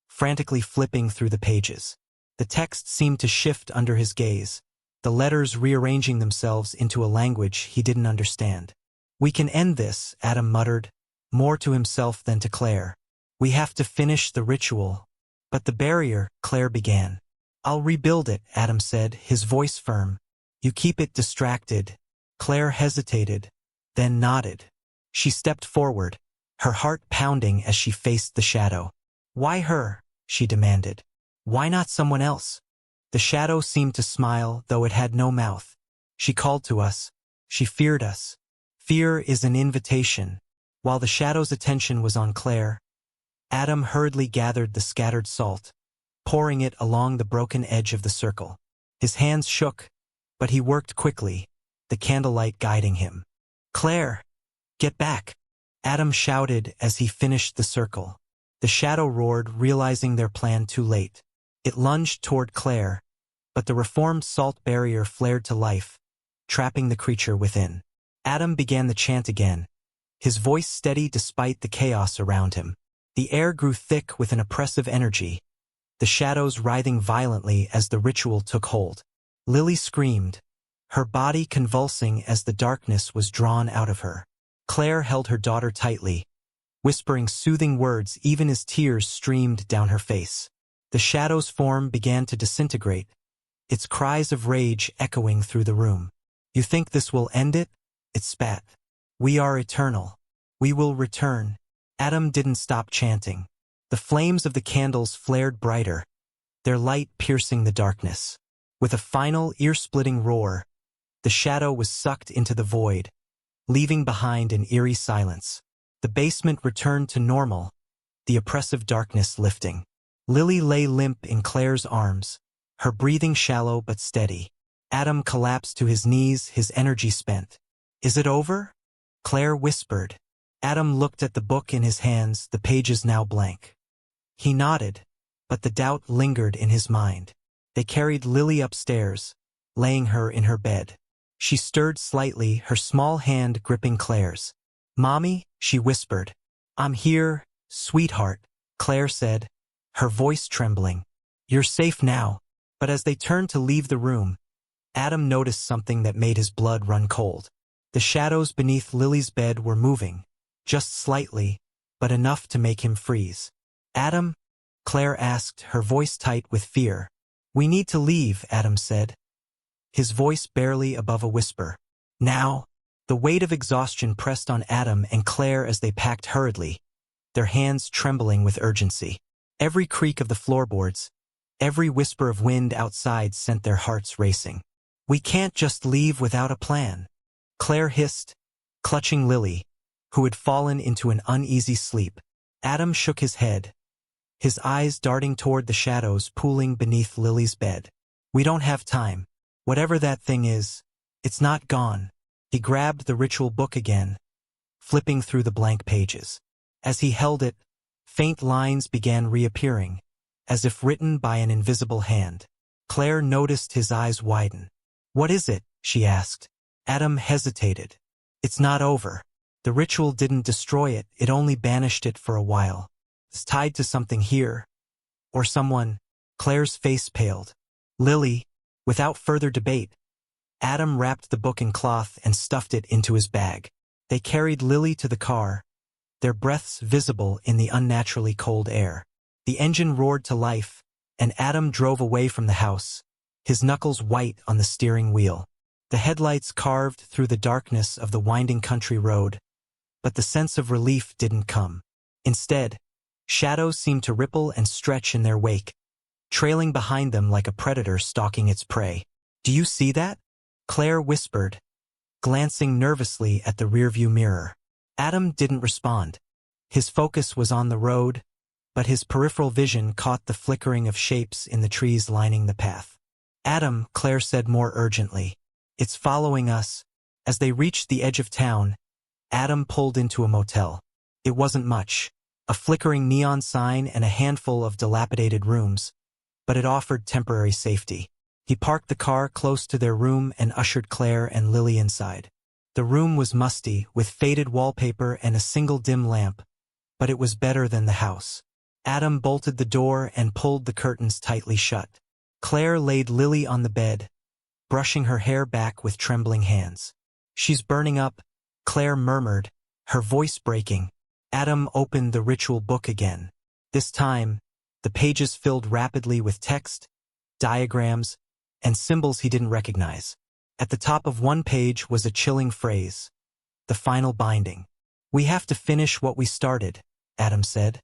[SPEAKER 1] frantically flipping through the pages. The text seemed to shift under his gaze, the letters rearranging themselves into a language he didn't understand. "We can end this," Adam muttered, more to himself than to Claire. "We have to finish the ritual." "But the barrier," Claire began. "I'll rebuild it," Adam said, his voice firm. "You keep it distracted." Claire hesitated, then nodded. She stepped forward, her heart pounding as she faced the shadow. "Why her?" she demanded. "Why not someone else?" The shadow seemed to smile, though it had no mouth. "She called to us. She feared us. Fear is an invitation." While the shadow's attention was on Claire, Adam hurriedly gathered the scattered salt, pouring it along the broken edge of the circle. His hands shook, but he worked quickly, the candlelight guiding him. "Claire! Get back!" Adam shouted as he finished the circle. The shadow roared, realizing their plan too late. It lunged toward Claire, but the reformed salt barrier flared to life, trapping the creature within. Adam began the chant again, his voice steady despite the chaos around him. The air grew thick with an oppressive energy, the shadows writhing violently as the ritual took hold. Lily screamed, her body convulsing as the darkness was drawn out of her. Claire held her daughter tightly, whispering soothing words even as tears streamed down her face. The shadow's form began to disintegrate, its cries of rage echoing through the room. "You think this will end it?" it spat. "We are eternal. We will return." Adam didn't stop chanting. The flames of the candles flared brighter, their light piercing the darkness. With a final ear-splitting roar, the shadow was sucked into the void, leaving behind an eerie silence. The basement returned to normal, the oppressive darkness lifting. Lily lay limp in Claire's arms, her breathing shallow but steady. Adam collapsed to his knees, his energy spent. "Is it over?" Claire whispered. Adam looked at the book in his hands, the pages now blank. He nodded, but the doubt lingered in his mind. They carried Lily upstairs, laying her in her bed. She stirred slightly, her small hand gripping Claire's. "Mommy," she whispered. "I'm here, sweetheart," Claire said, her voice trembling. "You're safe now." But as they turned to leave the room, Adam noticed something that made his blood run cold. The shadows beneath Lily's bed were moving, just slightly, but enough to make him freeze. "Adam?" Claire asked, her voice tight with fear. "We need to leave," Adam said, his voice barely above a whisper. "Now?" The weight of exhaustion pressed on Adam and Claire as they packed hurriedly, their hands trembling with urgency. Every creak of the floorboards, every whisper of wind outside sent their hearts racing. "We can't just leave without a plan," Claire hissed, clutching Lily, who had fallen into an uneasy sleep. Adam shook his head, his eyes darting toward the shadows pooling beneath Lily's bed. We don't have time. Whatever that thing is, it's not gone. He grabbed the ritual book again, flipping through the blank pages. As he held it, faint lines began reappearing, as if written by an invisible hand. Claire noticed his eyes widen. What is it? She asked. Adam hesitated. It's not over. The ritual didn't destroy it, it only banished it for a while. It's tied to something here. Or someone. Claire's face paled. Lily. Without further debate, Adam wrapped the book in cloth and stuffed it into his bag. They carried Lily to the car, their breaths visible in the unnaturally cold air. The engine roared to life, and Adam drove away from the house, his knuckles white on the steering wheel. The headlights carved through the darkness of the winding country road, but the sense of relief didn't come. Instead, shadows seemed to ripple and stretch in their wake, trailing behind them like a predator stalking its prey. Do you see that? Claire whispered, glancing nervously at the rearview mirror. Adam didn't respond. His focus was on the road, but his peripheral vision caught the flickering of shapes in the trees lining the path. Adam, Claire said more urgently. It's following us. As they reached the edge of town, Adam pulled into a motel. It wasn't much, a flickering neon sign and a handful of dilapidated rooms, but it offered temporary safety. He parked the car close to their room and ushered Claire and Lily inside. The room was musty, with faded wallpaper and a single dim lamp, but it was better than the house. Adam bolted the door and pulled the curtains tightly shut. Claire laid Lily on the bed, brushing her hair back with trembling hands. She's burning up, Claire murmured, her voice breaking. Adam opened the ritual book again. This time, the pages filled rapidly with text, diagrams, and symbols he didn't recognize. At the top of one page was a chilling phrase. The final binding. We have to finish what we started, Adam said.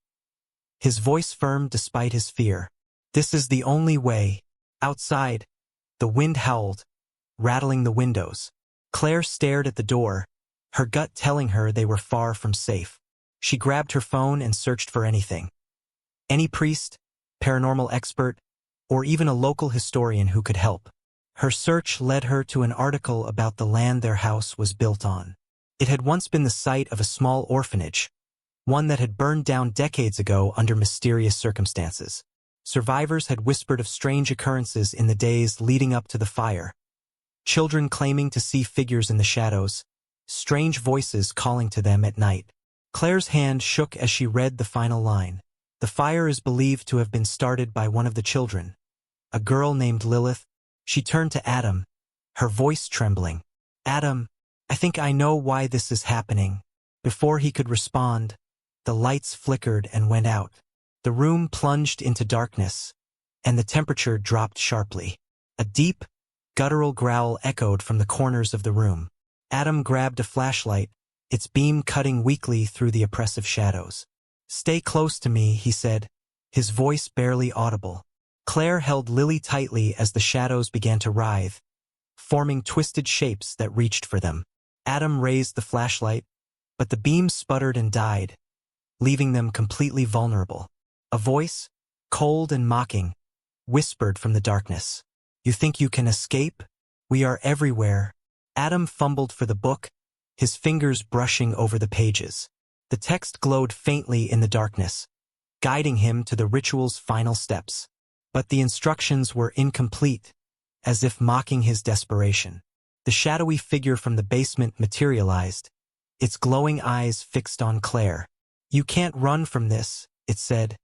[SPEAKER 1] His voice firm despite his fear. This is the only way. Outside, the wind howled, rattling the windows. Claire stared at the door, her gut telling her they were far from safe. She grabbed her phone and searched for anything. Any priest, paranormal expert, or even a local historian who could help. Her search led her to an article about the land their house was built on. It had once been the site of a small orphanage, one that had burned down decades ago under mysterious circumstances. Survivors had whispered of strange occurrences in the days leading up to the fire. Children claiming to see figures in the shadows, strange voices calling to them at night. Claire's hand shook as she read the final line. The fire is believed to have been started by one of the children, a girl named Lilith. She turned to Adam, her voice trembling. Adam, I think I know why this is happening. Before he could respond, the lights flickered and went out. The room plunged into darkness, and the temperature dropped sharply. A deep, guttural growl echoed from the corners of the room. Adam grabbed a flashlight, its beam cutting weakly through the oppressive shadows. Stay close to me, he said, his voice barely audible. Claire held Lily tightly as the shadows began to writhe, forming twisted shapes that reached for them. Adam raised the flashlight, but the beam sputtered and died, leaving them completely vulnerable. A voice, cold and mocking, whispered from the darkness. You think you can escape? We are everywhere. Adam fumbled for the book, his fingers brushing over the pages. The text glowed faintly in the darkness, guiding him to the ritual's final steps. But the instructions were incomplete, as if mocking his desperation. The shadowy figure from the basement materialized, its glowing eyes fixed on Claire. You can't run from this, it said,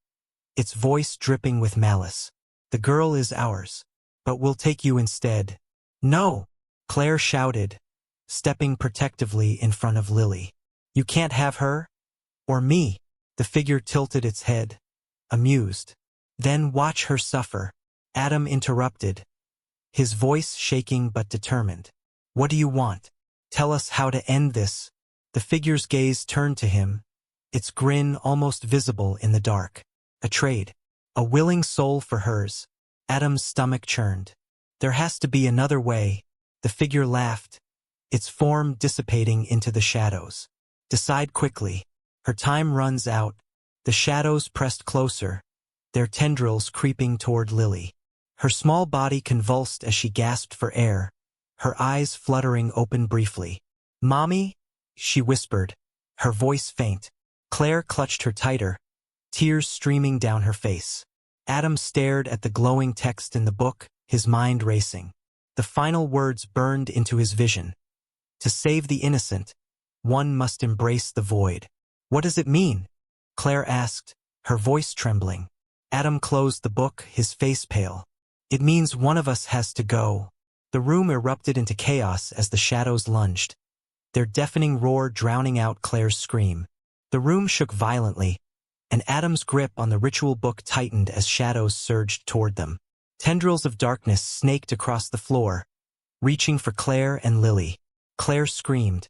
[SPEAKER 1] its voice dripping with malice. The girl is ours, but we'll take you instead. No, Claire shouted, stepping protectively in front of Lily. You can't have her? Or me? The figure tilted its head, amused. Then watch her suffer. Adam interrupted, his voice shaking but determined. What do you want? Tell us how to end this. The figure's gaze turned to him, its grin almost visible in the dark. A trade. A willing soul for hers. Adam's stomach churned. There has to be another way. The figure laughed, its form dissipating into the shadows. Decide quickly. Her time runs out. The shadows pressed closer, their tendrils creeping toward Lily. Her small body convulsed as she gasped for air, her eyes fluttering open briefly. "Mommy?" she whispered, her voice faint. Claire clutched her tighter, tears streaming down her face. Adam stared at the glowing text in the book, his mind racing. The final words burned into his vision. To save the innocent, one must embrace the void. "What does it mean?" Claire asked, her voice trembling. Adam closed the book, his face pale. "It means one of us has to go." The room erupted into chaos as the shadows lunged, their deafening roar drowning out Claire's scream. The room shook violently, and Adam's grip on the ritual book tightened as shadows surged toward them. Tendrils of darkness snaked across the floor, reaching for Claire and Lily. Claire screamed,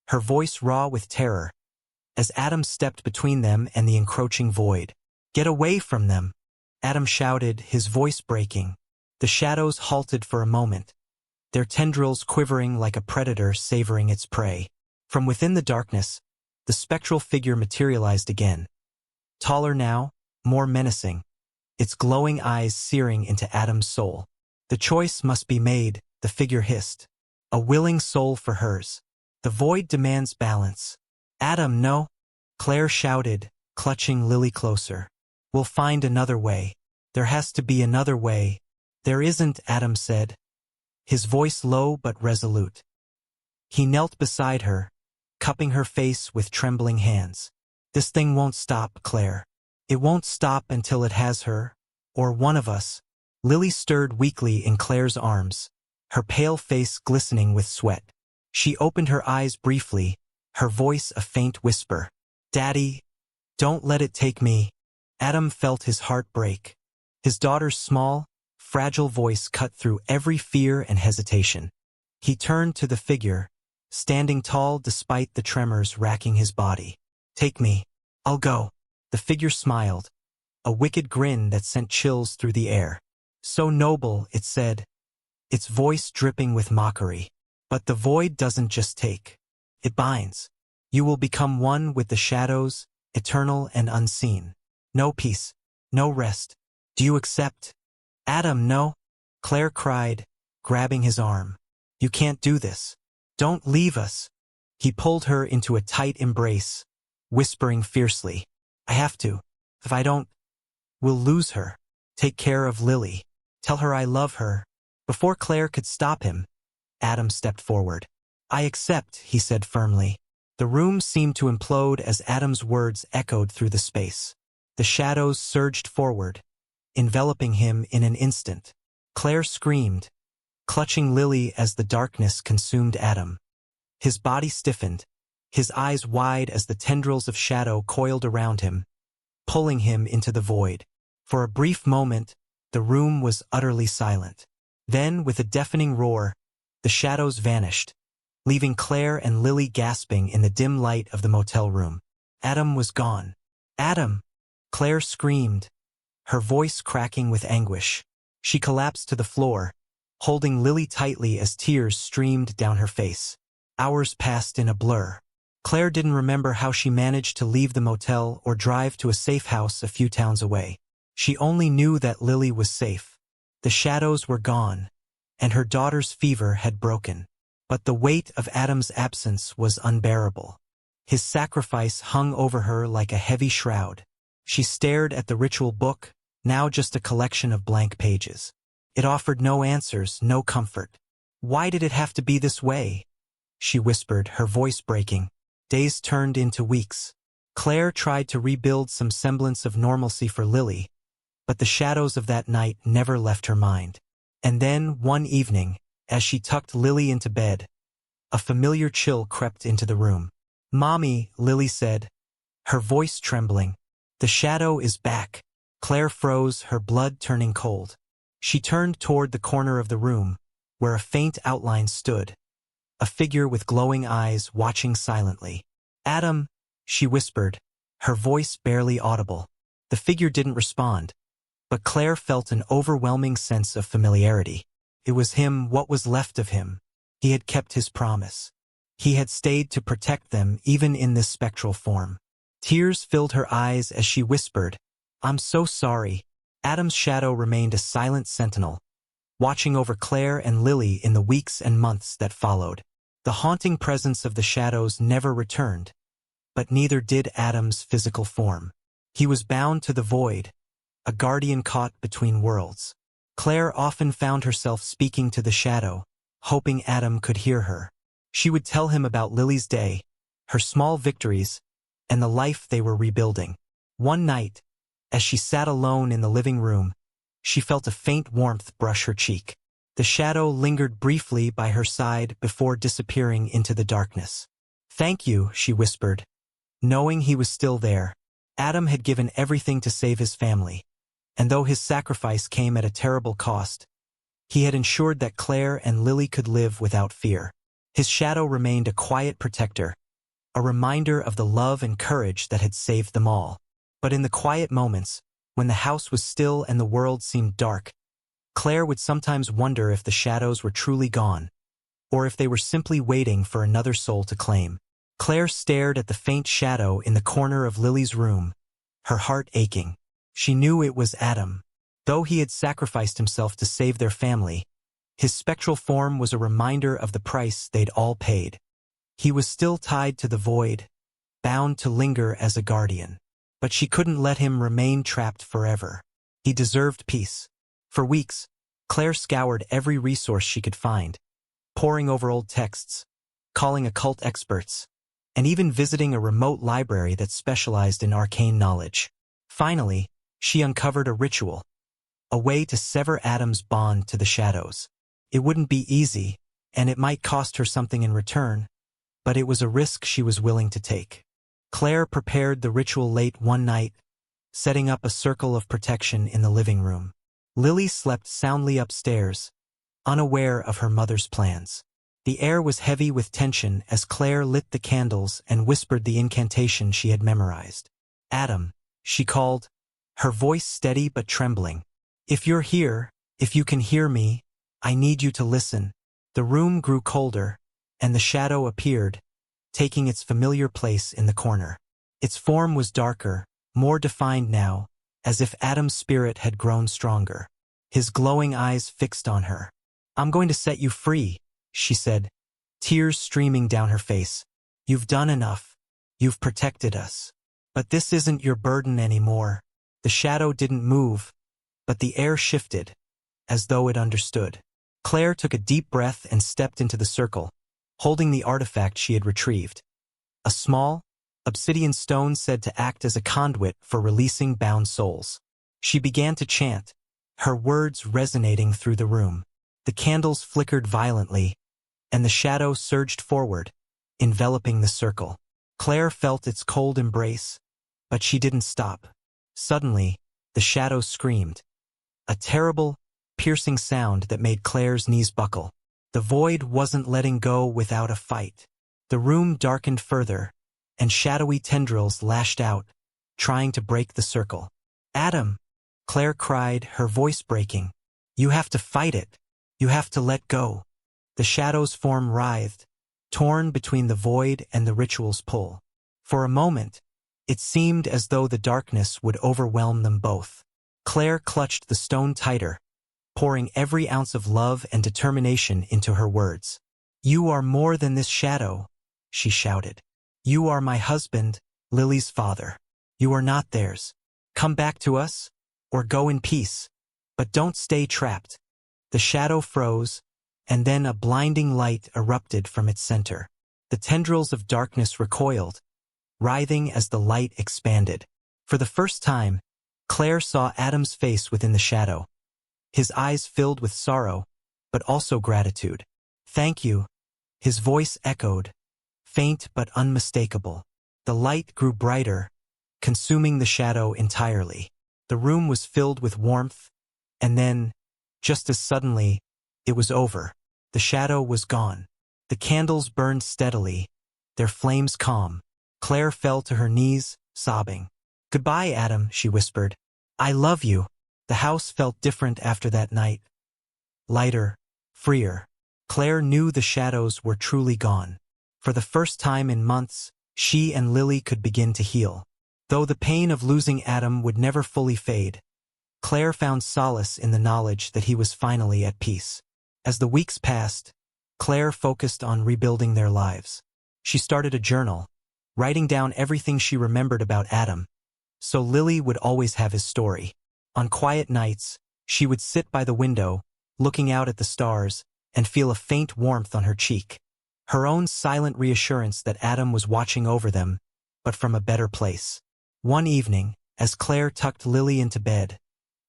[SPEAKER 1] her voice raw with terror, as Adam stepped between them and the encroaching void. "Get away from them!" Adam shouted, his voice breaking. The shadows halted for a moment, their tendrils quivering like a predator savoring its prey. From within the darkness, the spectral figure materialized again. Taller now, more menacing, its glowing eyes searing into Adam's soul. "The choice must be made," the figure hissed. "A willing soul for hers. The void demands balance." "Adam, no!" Claire shouted, clutching Lily closer. "We'll find another way. There has to be another way." "There isn't," Adam said, his voice low but resolute. He knelt beside her, cupping her face with trembling hands. "This thing won't stop, Claire. It won't stop until it has her, or one of us." Lily stirred weakly in Claire's arms, her pale face glistening with sweat. She opened her eyes briefly, her voice a faint whisper. "Daddy, don't let it take me." Adam felt his heart break. His daughter's small, fragile voice cut through every fear and hesitation. He turned to the figure, standing tall despite the tremors racking his body. "Take me. I'll go." The figure smiled, a wicked grin that sent chills through the air. "So noble," it said, its voice dripping with mockery. "But the void doesn't just take. It binds. You will become one with the shadows, eternal and unseen. No peace, no rest. Do you accept?" "Adam, no!" Claire cried, grabbing his arm. "You can't do this. Don't leave us." He pulled her into a tight embrace, whispering fiercely, "I have to. If I don't, we'll lose her. Take care of Lily. Tell her I love her." Before Claire could stop him, Adam stepped forward. "I accept," he said firmly. The room seemed to implode as Adam's words echoed through the space. The shadows surged forward, enveloping him in an instant. Claire screamed, clutching Lily as the darkness consumed Adam. His body stiffened, his eyes wide as the tendrils of shadow coiled around him, pulling him into the void. For a brief moment, the room was utterly silent. Then, with a deafening roar, the shadows vanished, leaving Claire and Lily gasping in the dim light of the motel room. Adam was gone. "Adam!" Claire screamed, her voice cracking with anguish. She collapsed to the floor, holding Lily tightly as tears streamed down her face. Hours passed in a blur. Claire didn't remember how she managed to leave the motel or drive to a safe house a few towns away. She only knew that Lily was safe. The shadows were gone, and her daughter's fever had broken. But the weight of Adam's absence was unbearable. His sacrifice hung over her like a heavy shroud. She stared at the ritual book, now just a collection of blank pages. It offered no answers, no comfort. "Why did it have to be this way?" she whispered, her voice breaking. Days turned into weeks. Claire tried to rebuild some semblance of normalcy for Lily, but the shadows of that night never left her mind. And then, one evening, as she tucked Lily into bed, a familiar chill crept into the room. "Mommy," Lily said, her voice trembling. "The shadow is back." Claire froze, her blood turning cold. She turned toward the corner of the room, where a faint outline stood, a figure with glowing eyes watching silently. "Adam," she whispered, her voice barely audible. The figure didn't respond, but Claire felt an overwhelming sense of familiarity. It was him, what was left of him. He had kept his promise. He had stayed to protect them even in this spectral form. Tears filled her eyes as she whispered, "I'm so sorry." Adam's shadow remained a silent sentinel, watching over Claire and Lily in the weeks and months that followed. The haunting presence of the shadows never returned, but neither did Adam's physical form. He was bound to the void, a guardian caught between worlds. Claire often found herself speaking to the shadow, hoping Adam could hear her. She would tell him about Lily's day, her small victories, and the life they were rebuilding. One night, as she sat alone in the living room, she felt a faint warmth brush her cheek. The shadow lingered briefly by her side before disappearing into the darkness. "Thank you," she whispered, knowing he was still there. Adam had given everything to save his family, and though his sacrifice came at a terrible cost, he had ensured that Claire and Lily could live without fear. His shadow remained a quiet protector, a reminder of the love and courage that had saved them all. But in the quiet moments, when the house was still and the world seemed dark, Claire would sometimes wonder if the shadows were truly gone, or if they were simply waiting for another soul to claim. Claire stared at the faint shadow in the corner of Lily's room, her heart aching. She knew it was Adam. Though he had sacrificed himself to save their family, his spectral form was a reminder of the price they'd all paid. He was still tied to the void, bound to linger as a guardian. But she couldn't let him remain trapped forever. He deserved peace. For weeks, Claire scoured every resource she could find, poring over old texts, calling occult experts, and even visiting a remote library that specialized in arcane knowledge. Finally, she uncovered a ritual, a way to sever Adam's bond to the shadows. It wouldn't be easy, and it might cost her something in return, but it was a risk she was willing to take. Claire prepared the ritual late one night, setting up a circle of protection in the living room. Lily slept soundly upstairs, unaware of her mother's plans. The air was heavy with tension as Claire lit the candles and whispered the incantation she had memorized. "Adam," she called, her voice steady but trembling. "If you're here, if you can hear me, I need you to listen." The room grew colder, and the shadow appeared, taking its familiar place in the corner. Its form was darker, more defined now, as if Adam's spirit had grown stronger. His glowing eyes fixed on her. "I'm going to set you free," she said, tears streaming down her face. "You've done enough. You've protected us. But this isn't your burden anymore." The shadow didn't move, but the air shifted, as though it understood. Claire took a deep breath and stepped into the circle, holding the artifact she had retrieved. A small, obsidian stone said to act as a conduit for releasing bound souls. She began to chant, her words resonating through the room. The candles flickered violently, and the shadow surged forward, enveloping the circle. Claire felt its cold embrace, but she didn't stop. Suddenly, the shadow screamed, a terrible, piercing sound that made Claire's knees buckle. The void wasn't letting go without a fight. The room darkened further, and shadowy tendrils lashed out, trying to break the circle. "Adam!" Claire cried, her voice breaking. "You have to fight it. You have to let go." The shadow's form writhed, torn between the void and the ritual's pull. For a moment, it seemed as though the darkness would overwhelm them both. Claire clutched the stone tighter, pouring every ounce of love and determination into her words. "You are more than this shadow," she shouted. "You are my husband, Lily's father. You are not theirs. Come back to us, or go in peace. But don't stay trapped." The shadow froze, and then a blinding light erupted from its center. The tendrils of darkness recoiled, writhing as the light expanded. For the first time, Claire saw Adam's face within the shadow. His eyes filled with sorrow, but also gratitude. "Thank you," his voice echoed, faint but unmistakable. The light grew brighter, consuming the shadow entirely. The room was filled with warmth, and then, just as suddenly, it was over. The shadow was gone. The candles burned steadily, their flames calm. Claire fell to her knees, sobbing. "Goodbye, Adam," she whispered. "I love you." The house felt different after that night. Lighter, freer. Claire knew the shadows were truly gone. For the first time in months, she and Lily could begin to heal. Though the pain of losing Adam would never fully fade, Claire found solace in the knowledge that he was finally at peace. As the weeks passed, Claire focused on rebuilding their lives. She started a journal, writing down everything she remembered about Adam, so Lily would always have his story. On quiet nights, she would sit by the window, looking out at the stars, and feel a faint warmth on her cheek. Her own silent reassurance that Adam was watching over them, but from a better place. One evening, as Claire tucked Lily into bed,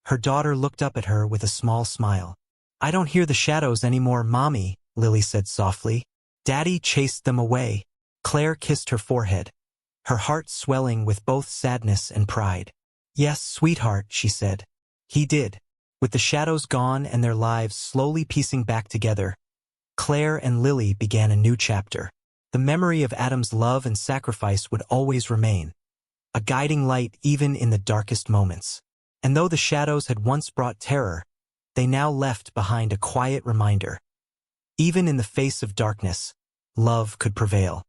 [SPEAKER 1] her daughter looked up at her with a small smile. "I don't hear the shadows anymore, Mommy," Lily said softly. "Daddy chased them away." Claire kissed her forehead, her heart swelling with both sadness and pride. "Yes, sweetheart," she said. "He did." With the shadows gone and their lives slowly piecing back together, Claire and Lily began a new chapter. The memory of Adam's love and sacrifice would always remain, a guiding light even in the darkest moments. And though the shadows had once brought terror, they now left behind a quiet reminder. Even in the face of darkness, love could prevail.